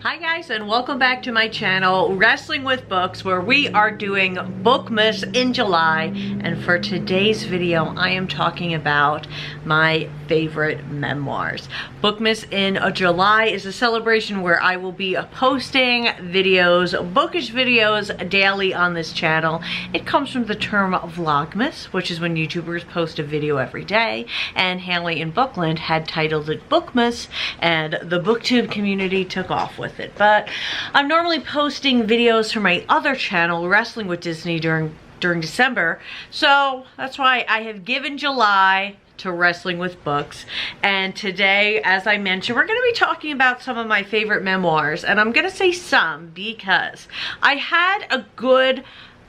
Hi guys, and welcome back to my channel, Wrestling with Books, where we are doing Bookmas in July. And for today's video, I am talking about my favorite memoirs. Bookmas in July is a celebration where I will be posting videos, bookish videos, daily on this channel. It comes from the term vlogmas, which is when YouTubers post a video every day. And Haley in Bookland had titled it Bookmas, and the booktube community took off with it. But I'm normally posting videos from my other channel, Wrestling with Disney, during December, so that's why I have given July to Wrestling with Books. And today, as I mentioned, we're going to be talking about some of my favorite memoirs, and I'm going to say some because I had a good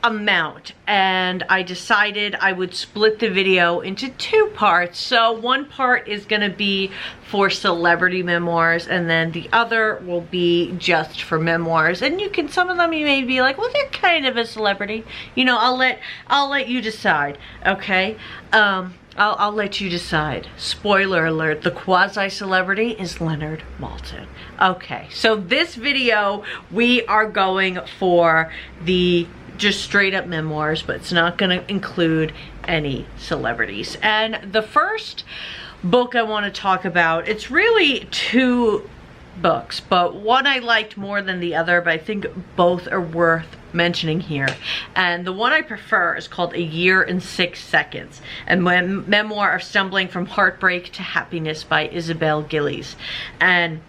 amount and I decided I would split the video into two parts. So one part is going to be for celebrity memoirs, and then the other will be just for memoirs. And you can, some of them you may be like, well, they're kind of a celebrity, you know. I'll let you decide. Okay, I'll let you decide. Spoiler alert, the quasi-celebrity is Leonard Maltin. Okay, so this video we are going for the just straight up memoirs, but it's not going to include any celebrities. And the first book I want to talk about, it's really two books, but one I liked more than the other, but I think both are worth mentioning here. And the one I prefer is called A Year in 6 Seconds, a memoir of stumbling from heartbreak to happiness by Isabel Gillies. And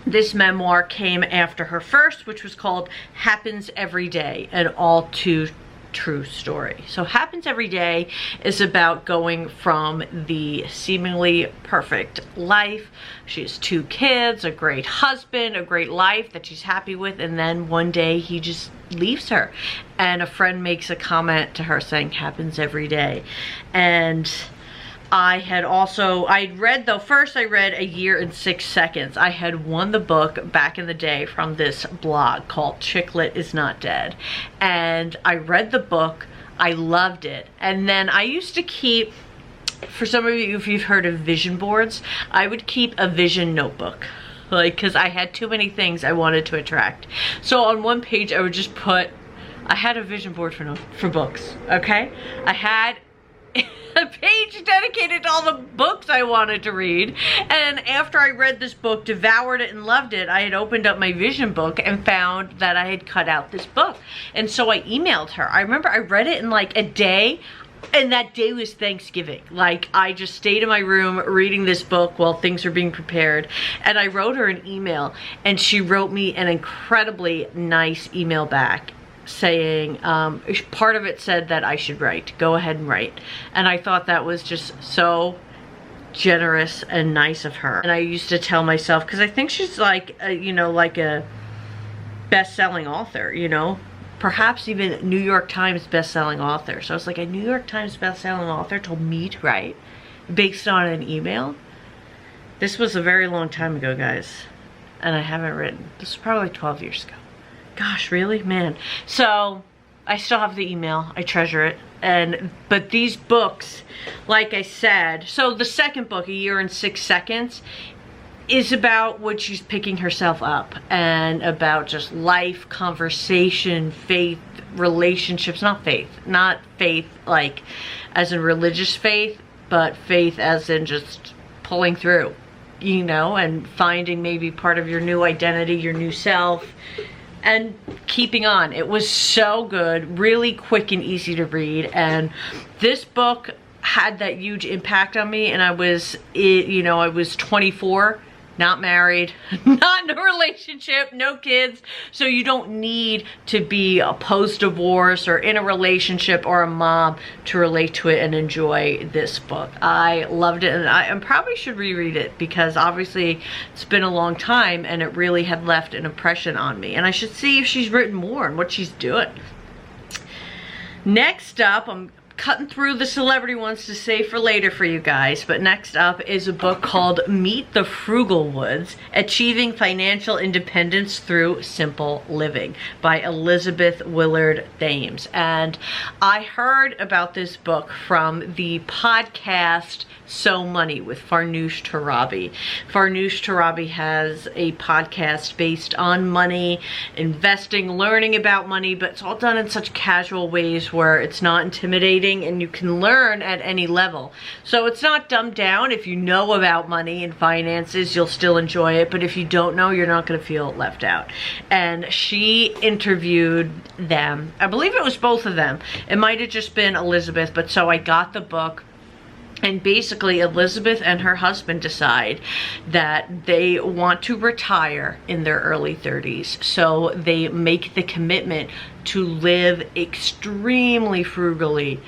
this memoir came after her first, which was called Happens Every Day, an all too true story. So Happens Every Day is about going from the seemingly perfect life. She has 2 kids, a great husband, a great life that she's happy with, and then one day he just leaves her. And a friend makes a comment to her saying, happens every day. And I'd read, though, first I read A Year in 6 Seconds. I had won the book back in the day from this blog called Chicklet Is Not Dead. And I read the book, I loved it. And then I used to keep, for some of you, if you've heard of vision boards, I would keep a vision notebook. Like, because I had too many things I wanted to attract. So on one page I would just put, I had a vision board for books, okay? I had a page dedicated to all the books I wanted to read. And after I read this book, devoured it and loved it, I had opened up my vision book and found that I had cut out this book. And so I emailed her. I remember I read it in like a day, and that day was Thanksgiving. Like, I just stayed in my room reading this book while things were being prepared, and I wrote her an email, and she wrote me an incredibly nice email back saying, part of it said that I should write, go ahead and write. And I thought that was just so generous and nice of her. And I used to tell myself, because I think she's like, you know, like a best-selling author, you know, perhaps even New York Times best-selling author. So I was like, a New York Times best-selling author told me to write based on an email. This was a very long time ago, guys, and I haven't written. This is probably 12 years ago. Gosh, really? Man. So I still have the email. I treasure it. But these books, like I said, so the second book, A Year in 6 Seconds, is about when she's picking herself up and about just life, conversation, faith, relationships. Not faith like as in religious faith, but faith as in just pulling through, you know, and finding maybe part of your new identity, your new self, and keeping on. It was so good, really quick and easy to read. And this book had that huge impact on me. And I was 24, not married, not in a relationship, no kids. So you don't need to be post-divorce or in a relationship or a mom to relate to it and enjoy this book. I loved it, and I probably should reread it because obviously it's been a long time and it really had left an impression on me. And I should see if she's written more and what she's doing. Next up, I'm cutting through the celebrity ones to save for later for you guys. But next up is a book called Meet the Frugal Woods, Achieving Financial Independence Through Simple Living by Elizabeth Willard Thames. And I heard about this book from the podcast So Money with Farnoosh Torabi. Farnoosh Torabi has a podcast based on money, investing, learning about money, but it's all done in such casual ways where it's not intimidating and you can learn at any level. So it's not dumbed down. If you know about money and finances, you'll still enjoy it, but if you don't know, you're not going to feel left out. And she interviewed them. I believe it was both of them. It might have just been Elizabeth, but so I got the book. And basically, Elizabeth and her husband decide that they want to retire in their early 30s. So they make the commitment to live extremely frugally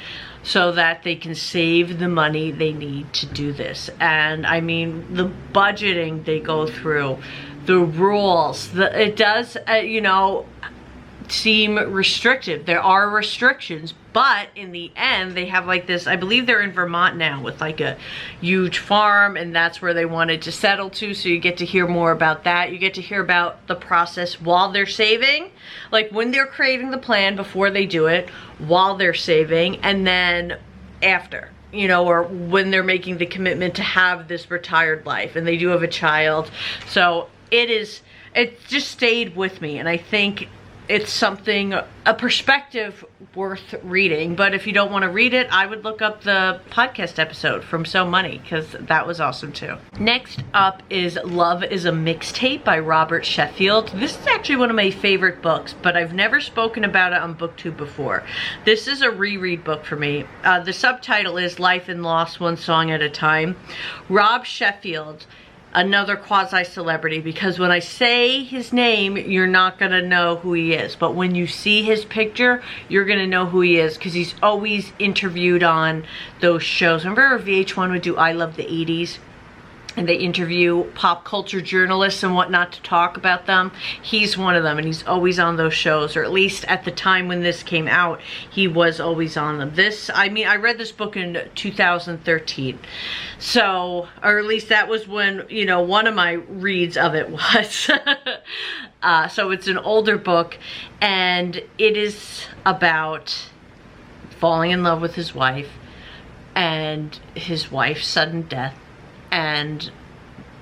so that they can save the money they need to do this. And I mean, the budgeting they go through, the rules, it does, you know, seem restrictive. There are restrictions, but in the end they have like this, I believe they're in Vermont now with like a huge farm, and that's where they wanted to settle to. So you get to hear more about that. You get to hear about the process while they're saving, like when they're creating the plan before they do it, while they're saving, and then after, you know, or when they're making the commitment to have this retired life. And they do have a child. So it just stayed with me, and I think it's something, a perspective worth reading. But if you don't want to read it, I would look up the podcast episode from So Money, because that was awesome too. Next up is Love is a Mixtape by Robert Sheffield. This is actually one of my favorite books, but I've never spoken about it on BookTube before. This is a reread book for me. The subtitle is Life and Loss, One Song at a Time. Rob Sheffield, another quasi-celebrity, because when I say his name, you're not going to know who he is. But when you see his picture, you're going to know who he is, because he's always interviewed on those shows. Remember VH1 would do I Love the 80s? And they interview pop culture journalists and whatnot to talk about them. He's one of them, and he's always on those shows, or at least at the time when this came out, he was always on them. I mean, I read this book in 2013. So, or at least that was when, you know, one of my reads of it was. So it's an older book, and it is about falling in love with his wife and his wife's sudden death, and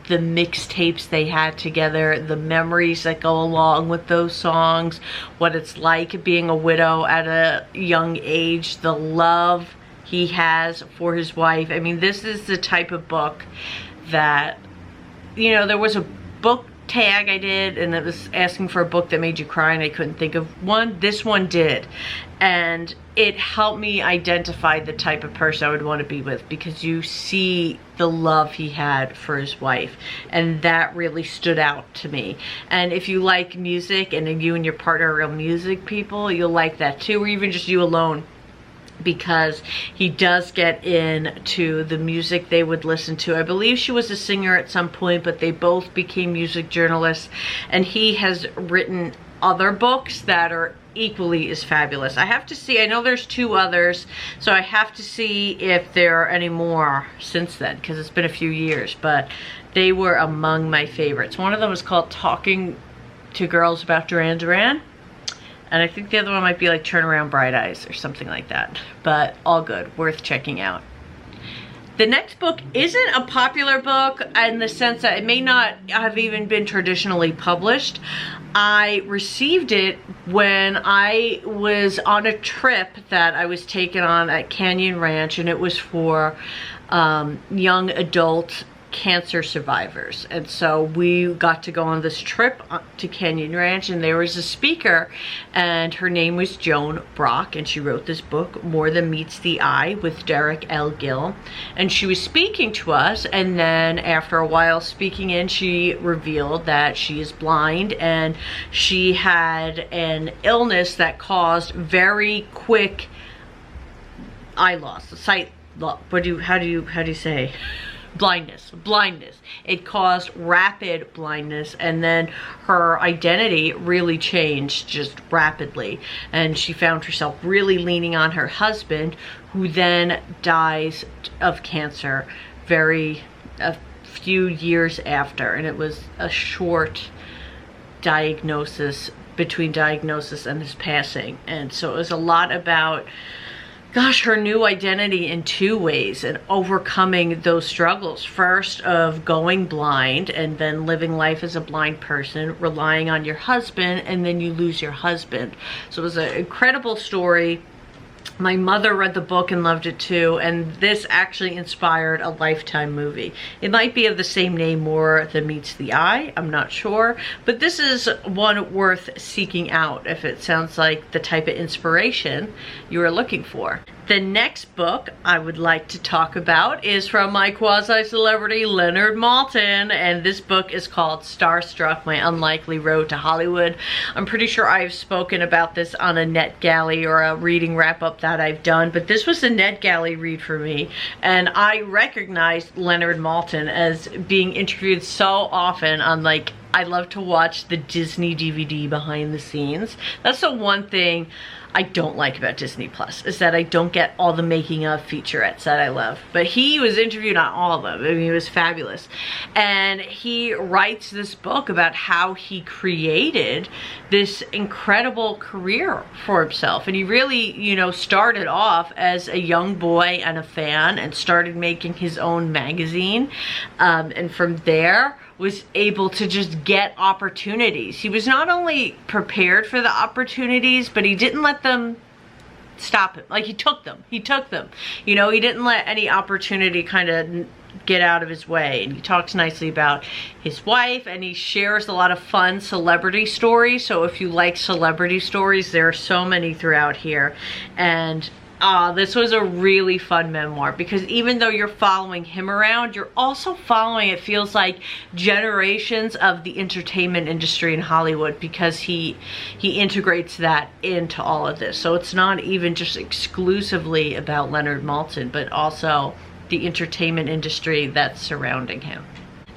the mixtapes they had together, the memories that go along with those songs, what it's like being a widow at a young age, the love he has for his wife. I mean, this is the type of book that, you know, there was a book tag I did, and it was asking for a book that made you cry, and I couldn't think of one. This one did, and it helped me identify the type of person I would want to be with, because you see the love he had for his wife, and that really stood out to me. And if you like music, and you and your partner are real music people, you'll like that too, or even just you alone, because he does get into the music they would listen to. I believe she was a singer at some point, but they both became music journalists, and he has written other books that are equally as fabulous. I have to see, I know there's 2 others, so I have to see if there are any more since then, because it's been a few years, but they were among my favorites. One of them was called Talking to Girls About Duran Duran, and I think the other one might be like Turn Around Bright Eyes or something like that. But all good, worth checking out. The next book isn't a popular book in the sense that it may not have even been traditionally published. I received it when I was on a trip that I was taken on at Canyon Ranch, and it was for young adult cancer survivors. And so we got to go on this trip to Canyon Ranch, and there was a speaker, and her name was Joan Brock, and she wrote this book, More Than Meets the Eye, with Derek L. Gill. And she was speaking to us, and then after a while speaking in, she revealed that she is blind, and she had an illness that caused very quick eye loss, sight loss. How do you say? blindness. It caused rapid blindness, and then her identity really changed just rapidly, and she found herself really leaning on her husband, who then dies of cancer a few years after, and it was a short diagnosis between diagnosis and his passing. And so it was a lot about, gosh, her new identity in two ways, and overcoming those struggles. First, of going blind and then living life as a blind person, relying on your husband, and then you lose your husband. So it was an incredible story. My mother read the book and loved it too, and this actually inspired a Lifetime movie. It might be of the same name more than meets the eye, I'm not sure, but this is one worth seeking out if it sounds like the type of inspiration you are looking for. The next book I would like to talk about is from my quasi-celebrity Leonard Maltin, and this book is called Starstruck, My Unlikely Road to Hollywood. I'm pretty sure I've spoken about this on a NetGalley or a reading wrap-up that I've done, but this was a NetGalley read for me, and I recognized Leonard Maltin as being interviewed so often on, like, I love to watch the Disney DVD behind the scenes. That's the one thing I don't like about Disney Plus, is that I don't get all the making of featurettes that I love. But he was interviewed on all of them. I mean, he was fabulous. And he writes this book about how he created this incredible career for himself. And he really, you know, started off as a young boy and a fan, and started making his own magazine. And from there, was able to just get opportunities. He was not only prepared for the opportunities, but he didn't let them stop him. Like, he took them. You know, he didn't let any opportunity kind of get out of his way. And he talks nicely about his wife, and he shares a lot of fun celebrity stories. So if you like celebrity stories, there are so many throughout here. And this was a really fun memoir, because even though you're following him around, you're also following, it feels like, generations of the entertainment industry in Hollywood, because he integrates that into all of this. So it's not even just exclusively about Leonard Maltin, but also the entertainment industry that's surrounding him.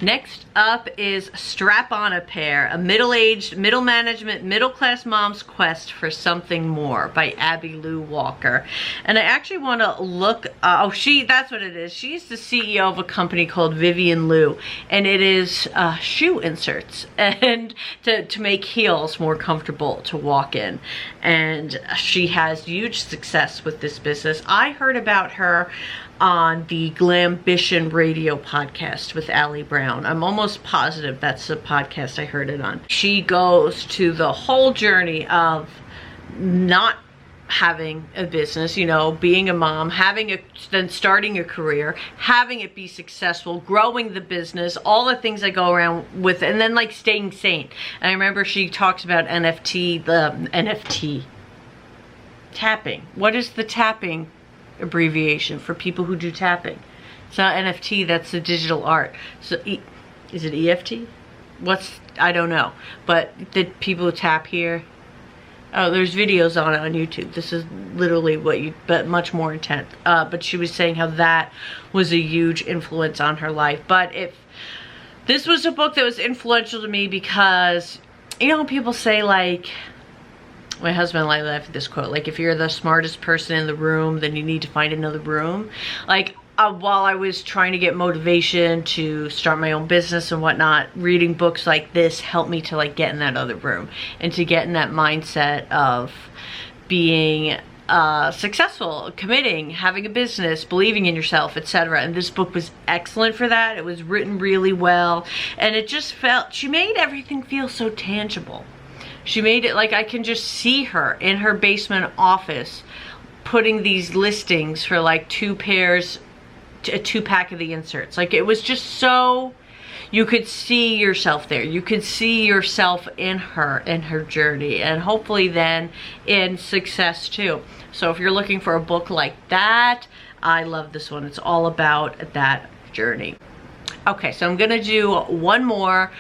Next up is Strap On a Pair, a middle-aged, middle-management, middle-class mom's quest for something more, by Abby Lou Walker. And I actually want to look, that's what it is. She's the CEO of a company called Vivian Lou, and it is shoe inserts, and to make heels more comfortable to walk in. And she has huge success with this business. I heard about her on the Glambition radio podcast with Allie Brown. I'm almost positive that's the podcast I heard it on. She goes to the whole journey of not having a business, you know, being a mom, then starting a career, having it be successful, growing the business, all the things that go around with it, and then, like, staying sane. And I remember she talks about NFT tapping. What is the tapping abbreviation for people who do tapping? It's not NFT, that's the digital art. So is it EFT? I don't know. But the people who tap here, oh, there's videos on it on YouTube. This is literally but much more intense. But she was saying how that was a huge influence on her life. But if this was a book that was influential to me, because, you know, people say, like, my husband and I laugh at this quote, like, if you're the smartest person in the room, then you need to find another room. Like, while I was trying to get motivation to start my own business and whatnot, reading books like this helped me to, like, get in that other room, and to get in that mindset of being successful, committing, having a business, believing in yourself, etc. And this book was excellent for that. It was written really well, and it just she made everything feel so tangible. She made it like I can just see her in her basement office putting these listings for, like, a 2-pack of the inserts. Like, it was just so, you could see yourself there. You could see yourself in her journey, and hopefully then in success too. So if you're looking for a book like that, I love this one. It's all about that journey. Okay, so I'm gonna do one more.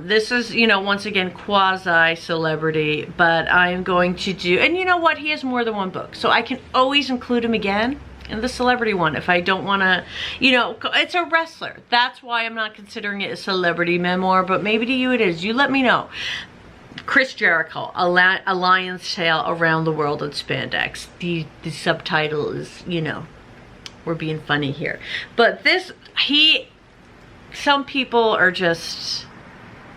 This is, you know, once again, quasi-celebrity, but I'm going to do, and you know what, he has more than one book, so I can always include him again. And the celebrity one, if I don't want to, you know, it's a wrestler. That's why I'm not considering it a celebrity memoir, but maybe to you it is. You let me know. Chris Jericho, A Lion's Tale Around the World in Spandex. The subtitle is, you know, we're being funny here. But this, some people are just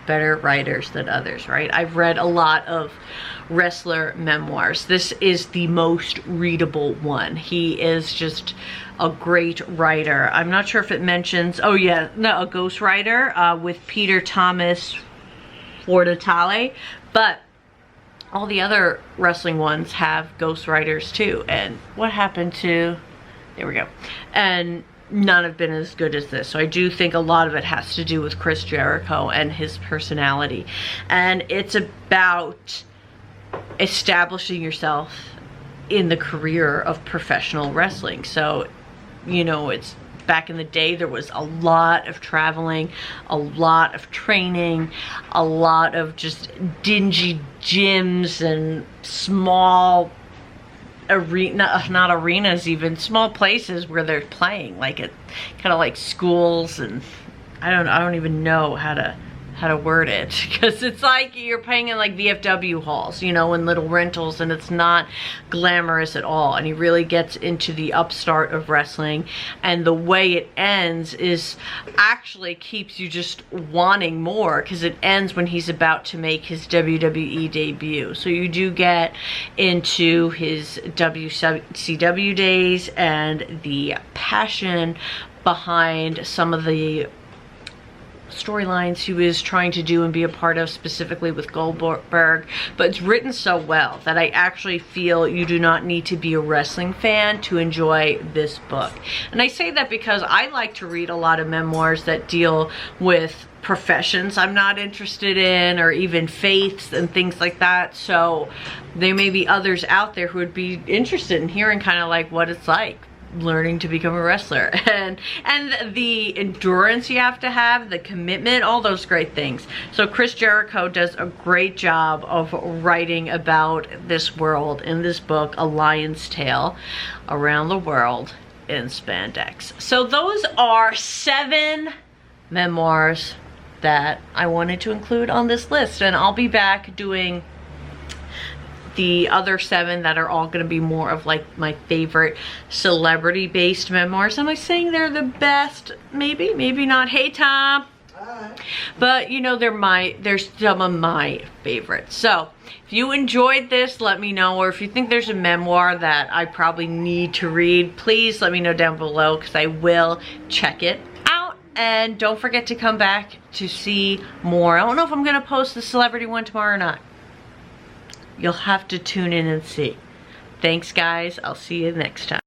better writers than others, right? I've read a lot of wrestler memoirs. This is the most readable one. He is just a great writer. I'm not sure if it mentions, oh yeah, no, a ghostwriter with Peter Thomas Fortale, but all the other wrestling ones have ghostwriters too. And what happened to, there we go. And none have been as good as this. So I do think a lot of it has to do with Chris Jericho and his personality. And it's about establishing yourself in the career of professional wrestling. So, you know, it's back in the day, there was a lot of traveling, a lot of training, a lot of just dingy gyms and small not arenas, even small places where they're playing, like it kind of like schools. And I don't even know how to word it, because it's like you're playing in like VFW halls, you know, in little rentals, and it's not glamorous at all. And he really gets into the upstart of wrestling, and the way it ends is actually keeps you just wanting more, because it ends when he's about to make his WWE debut. So you do get into his WCW days and the passion behind some of the storylines he was trying to do and be a part of, specifically with Goldberg. But it's written so well that I actually feel you do not need to be a wrestling fan to enjoy this book. And I say that because I like to read a lot of memoirs that deal with professions I'm not interested in, or even faiths and things like that. So there may be others out there who would be interested in hearing kind of like what it's like learning to become a wrestler, and the endurance you have to have, the commitment, all those great things. So Chris Jericho does a great job of writing about this world in this book, A Lion's Tale Around the World in Spandex. So those are 7 memoirs that I wanted to include on this list, and I'll be back doing the other 7 that are all going to be more of like my favorite celebrity based memoirs. Am I saying they're the best? Maybe, maybe not. Hey Tom. Hi. But you know, they're some of my favorites. So if you enjoyed this, let me know. Or if you think there's a memoir that I probably need to read, please let me know down below, because I will check it out. And don't forget to come back to see more. I don't know if I'm going to post the celebrity one tomorrow or not. You'll have to tune in and see. Thanks guys, I'll see you next time.